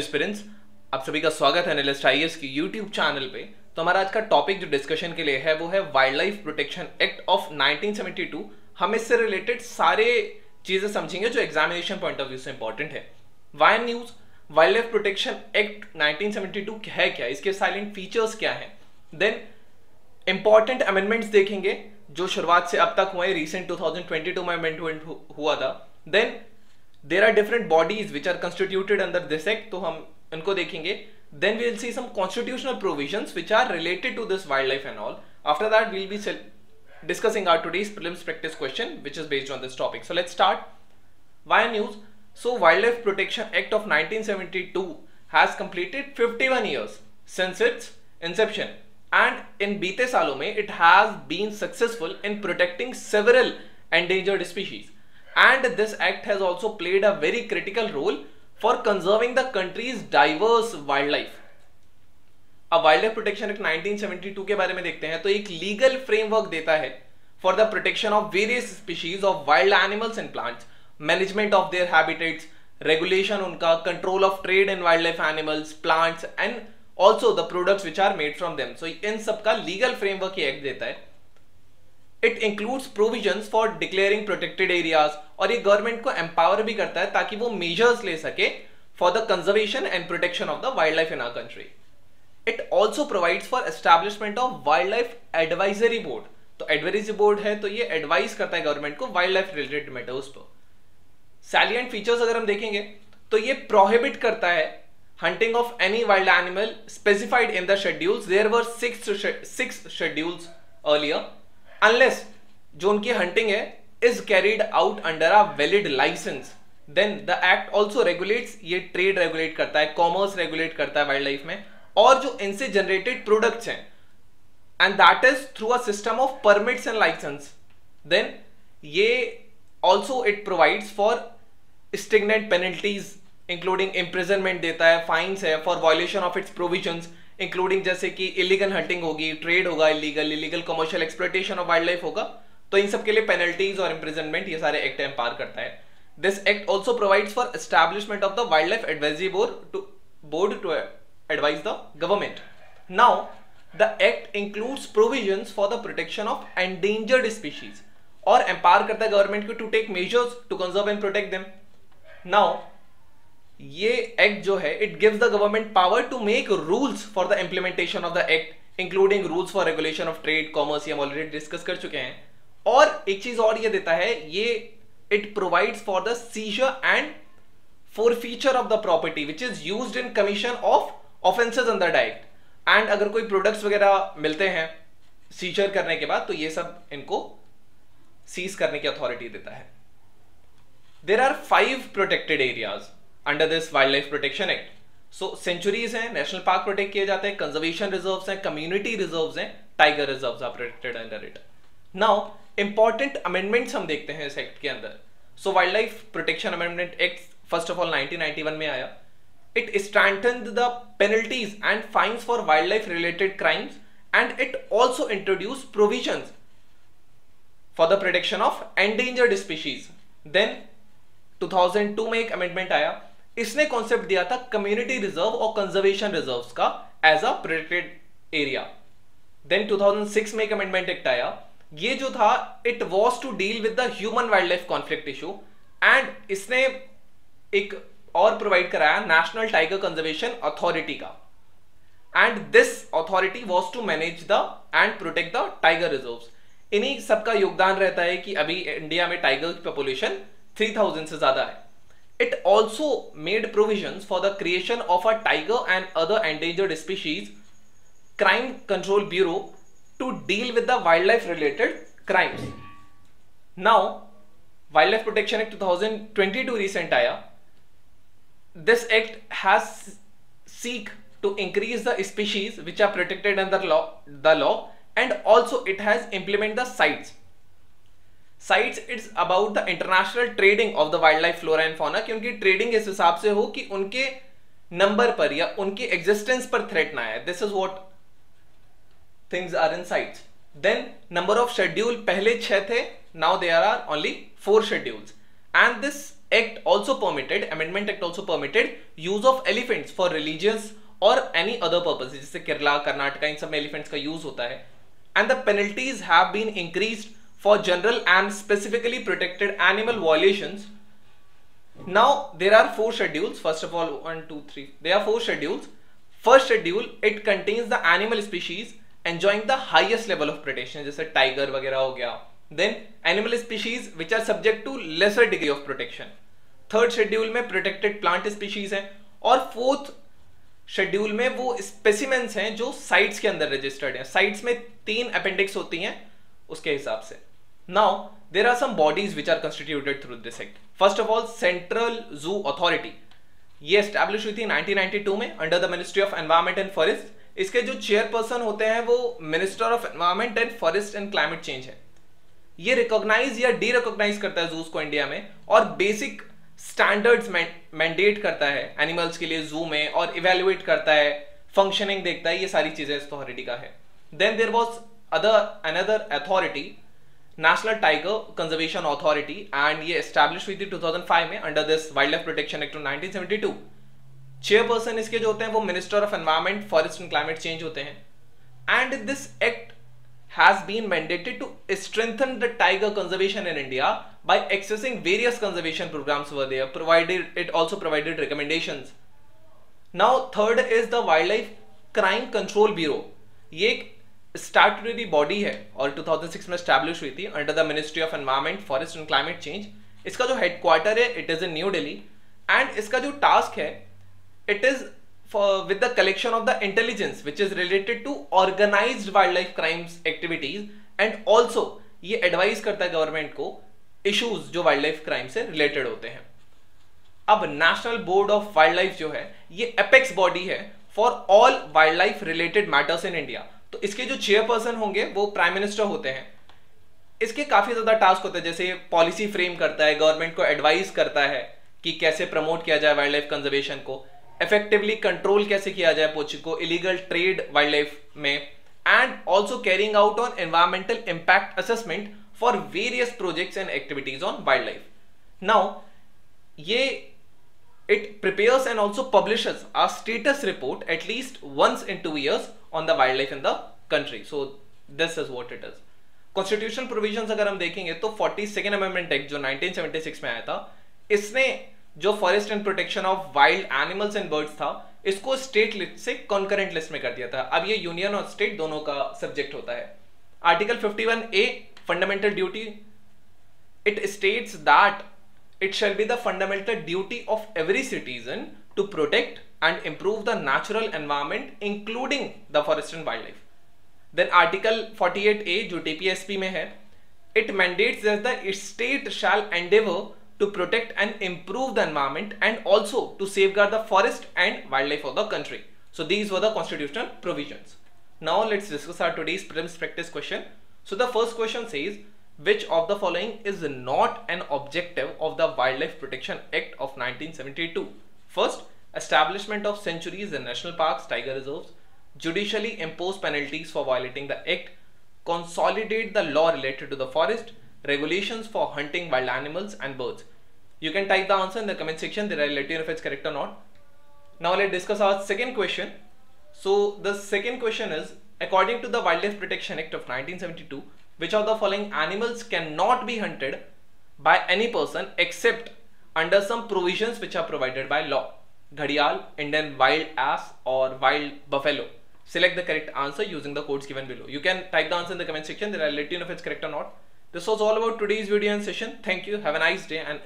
Aspirants, आप सभी का स्वागत है एनालिस्ट आईएएस की यूट्यूब चैनल पे। तो हमारा आज का टॉपिक जो डिस्कशन के लिए है वो है wild life protection act of 1972। हम इससे रिलेटेड सारे चीजें समझेंगे जो एग्जामिनेशन पॉइंट ऑफ व्यू से इंपॉर्टेंट है। Why news wild life protection act 1972 है क्या, इसके साइलेंट फीचर्स क्या हैं, देन इंपॉर्टेंट अमेंडमेंट्स देखेंगे जो शुरुआत से अब तक हुए, रिसेंट 2022 में अमेंडमेंट हुआ था। Then there are different bodies which are constituted under this act, तो हम इनको देखेंगे। then we will see some constitutional provisions which are related to this wildlife and all. After that we will be discussing our today's prelims practice question which is based on this topic. So let's start. Why news? So Wildlife Protection Act of 1972 has completed 51 years since its inception, and in बीते सालों में it has been successful in protecting several endangered species. And this act has also played a very critical role for conserving the country's diverse wildlife. अब wild protection act 1972 के बारे में देखते हैं तो एक लीगल फ्रेमवर्क देता है for the protection of various species of wild animals and plants, management of their habitats, regulation उनका, control of trade in wild life animals, plants and also the products which are made from them. So इन सबका legal framework ये act देता है। It includes provisions for declaring protected areas, और ये government को empower भी करता है ताकि वो मेजर्स ले सके for the conservation and protection of the wild life in our country. It also provides for establishment of wild life advisory board. तो एडवाइजरी बोर्ड है तो ये एडवाइस करता है गवर्नमेंट को वाइल्ड लाइफ रिलेटेड मैटर्स पर। सैलिएंट फीचर्स अगर हम देखेंगे तो ये प्रोहिबिट करता है hunting of any wild animal specified in the schedules. There were six schedules earlier, unless जो उनकी hunting है is carried out under a valid license. Then the act also regulates, ये trade regulate करता है, commerce regulate करता है wildlife में, और जो इनसे generated products हैं, and that is through a system of permits and license. Then ये also it provides for stringent penalties including imprisonment देता है, फाइन्स है for violation of its provisions, including जैसे कि इलीगल हंटिंग होगी, ट्रेड होगा, illegal commercial exploitation of wild life होगा, तो इन सब के लिए पेनल्टीज और इम्प्रिजनमेंट ये सारे एक्ट एम्पावर करता है। This act also provides for establishment of the wild life advisory board to advise the government. Now the act includes provisions for the protection of endangered species, और empower करता है government को to take measures to conserve and protect them. Now ये act जो है it gives the government power to make rules for the implementation of the act, including rules for regulation of trade, commerce, ये हम already discuss कर चुके हैं। और एक चीज और ये देता है, ये it provides for the seizure and forfeiture of the property which is used in commission of offences under the act. And अगर कोई प्रोडक्ट्स वगैरह मिलते हैं सीजर करने के बाद तो ये सब इनको सीज करने की अथॉरिटी देता है। There are 5 protected areas under this wild life protection act. So sanctuaries हैं, नेशनल पार्क प्रोटेक्ट किए जाते हैं, कंजर्वेशन रिजर्व्स हैं, कम्युनिटी रिजर्व्स हैं, tiger reserves are protected under it. Now important amendments हम देखते हैं इस एक्ट के अंदर। सो wild life protection amendment act first of all 1991 में आया। It strengthened the penalties and fines for wild life related crimes, and it also introduce provisions for the protection of endangered species. Then 2002 में एक amendment आया, इसने concept दिया था community reserve और conservation reserves का as a protected area. Then 2006 में एक अमेंडमेंट एक्ट आया, ये जो था it was to deal with the human wild life conflict issue, and इसने एक और प्रोवाइड कराया नेशनल टाइगर कंजर्वेशन अथॉरिटी का, and this authority was to manage the and protect the tiger reserves. इन्हीं सबका योगदान रहता है कि अभी इंडिया में टाइगर की पॉपुलेशन 3000 से ज्यादा है। It also made provisions for the creation of a tiger and other endangered species crime control bureau to deal with the wildlife related crimes. Now wildlife protection act 2022 recent आया। This act has seek to increase the species which are protected under the law, and also it has implement the CITES. Sites it's about the international trading of the wild life flora and fauna, कि उनकी trading इस हिसाब से हो कि उनके number पर या उनकी एग्जिस्टेंस पर थ्रेट ना आए। This is what things are in sites. Then number of schedule पहले 6 थे, now there are only 4 schedules, and this Act also permitted, Amendment Act also permitted use of elephants for religious और any other purpose, जैसे केरला, कर्नाटका, इन सब में elephants का use होता है. And the penalties have been increased for general and specifically protected animal violations. Now there are 4 schedules. First of all, 1, 2, 3. There are 4 schedules. First schedule, it contains the animal species enjoying the highest level of protection, जैसे tiger वगैरह हो गया. Then animal species which are subject to lesser degree of protection. Third schedule में protected plant species हैं. और fourth schedule में वो specimens हैं जो साइट्स के अंदर रजिस्टर्ड हैं. साइट्स में 3 अपेंडिक्स होती हैं उसके हिसाब से. Now there are some bodies which are constituted through this act. First of all, central zoo authority. ये एस्टैब्लिश हुई थी 1992 में under the ministry of environment and forest. इसके जो चेयरपर्सन होते हैं वो minister of environment and forest and climate change है. ये रिकॉग्नाइज या डी रिकॉग्नाइज करता है जूस को इंडिया में और बेसिक स्टैंडर्ड्स मैंडेट करता है एनिमल्स के लिए जू में और इवेल्युएट करता है, फंक्शनिंग देखता है. ये सारी चीजें इस अथॉरिटी का है. Then there was another authority, national tiger conservation authority, and ये एस्टैब्लिश हुई थी 2005 में under this wild life protection act of 1972. Chairperson इसके जो होते हैं वो minister of environment, forest and climate change होते हैं. And this act has been mandated to strengthen the tiger conservation in India by accessing various conservation programs over there. It also provided recommendations. Now third is the Wildlife Crime Control Bureau. ये एक statutory body है और 2006 में establish हुई थी under the ministry of environment, forest and climate change. इसका जो headquarter है it is in new Delhi. And इसका जो टास्क है it is with the collection of the intelligence which is related to organized wildlife crimes activities, and also ये advise करता है government को issues जो wildlife crime से related होते हैं. अब national board of wild life जो है ये एपेक्स बॉडी है for all wild life related matters in India. तो इसके जो चेयरपर्सन होंगे वो प्राइम मिनिस्टर होते हैं. इसके काफी ज्यादा टास्क होते हैं, जैसे पॉलिसी फ्रेम करता है, गवर्नमेंट को एडवाइस करता है कि कैसे प्रमोट किया जाए वाइल्ड लाइफ कंजर्वेशन को, इफेक्टिवली कंट्रोल कैसे किया जाए पोचिंग को, इलीगल ट्रेड वाइल्ड लाइफ में, and also carrying out on environmental impact assessment for various projects and activities on wild life. Now ये it prepares and also publishes a status report at least once in 2 years on the wildlife in the country. So this is what it is. Constitutional provisions अगर हम देखेंगे तो 42nd Amendment Act जो 1976 में आया था, इसने जो forest and protection of wild animals and birds था इसको स्टेट लिस्ट से कॉन्करेंट लिस्ट में कर दिया था. अब ये यूनियन और स्टेट दोनों का सब्जेक्ट होता है. Article 51A fundamental duty, it states that it shall be the fundamental duty of every citizen to protect and improve the natural environment including the forest and wildlife. Then article 48A जो TPSP में है, it mandates that the state shall endeavor to protect and improve the environment and also to safeguard the forest and wildlife of the country. So these were the constitutional provisions. Now let's discuss our today's prelims practice question. So the first question says, which of the following is not an objective of the Wildlife Protection Act of 1972? First, establishment of sanctuaries and national parks, tiger reserves, judicially impose penalties for violating the act, consolidate the law related to the forest, regulations for hunting wild animals and birds. You can type the answer in the comment section, then I'll let you know if it's correct or not. Now let's discuss our second question. So the second question is, according to the Wildlife Protection Act of 1972, which of the following animals cannot be hunted by any person except under some provisions which are provided by law? Ghadial, Indian wild ass or wild buffalo? Select the correct answer using the codes given below. You can type the answer in the comment section, then I'll let you know if it's correct or not. This was all about today's video and session. Thank you. Have a nice day and